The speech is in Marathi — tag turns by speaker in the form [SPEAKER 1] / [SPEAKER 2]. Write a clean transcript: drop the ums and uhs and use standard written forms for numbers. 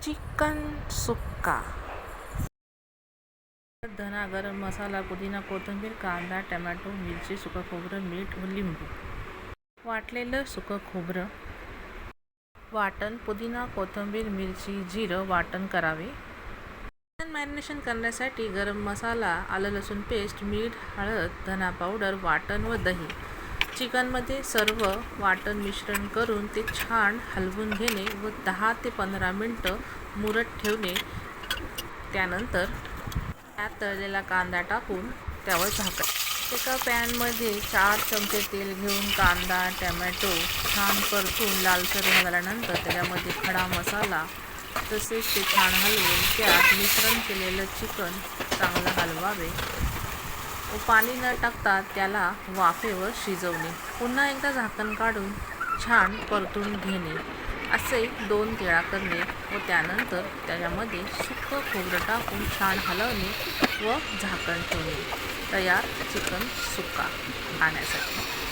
[SPEAKER 1] चिकन सुक्का. धना, गरम मसाला, पुदिना, कोथिंबीर, कांदा, टोमॅटो, मिरची, सुकं खोबरं, मीठ व लिंबू. वाटलेलं सुकं खोबरं वाटण, पुदिना, कोथिंबीर, मिरची, जिरं वाटण करावे. चिकन मॅरिनेशन करण्यासाठी गरम मसाला, आलं लसूण पेस्ट, मीठ, हळद, धना पावडर, वाटण व दही. चिकनमध्ये सर्व वाटण मिश्रण करून ते छान हलवून घेणे व 10 ते 15 मिनिटं मुरत ठेवणे. त्यानंतर त्यात तळलेला कांदा टाकून त्यावर झाकायचे. एका पॅनमध्ये 4 चमचे तेल घेऊन कांदा, टोमॅटो छान परतून लालसर झाल्यानंतर त्याच्यामध्ये खडा मसाला तसेच ते छान हलवून त्यात मिश्रण केलेलं चिकन चांगलं हलवावे व पाणी न टाकता त्याला वाफेवर शिजवणे. पुन्हा एकदा झाकण काढून छान परतून घेणे. असे 2 वेळा करणे व त्यानंतर त्याच्यामध्ये सुकं खोबरं टाकून छान हलवणे व झाकण ठेवणे. तयार चिकन सुक्का खाण्यासाठी.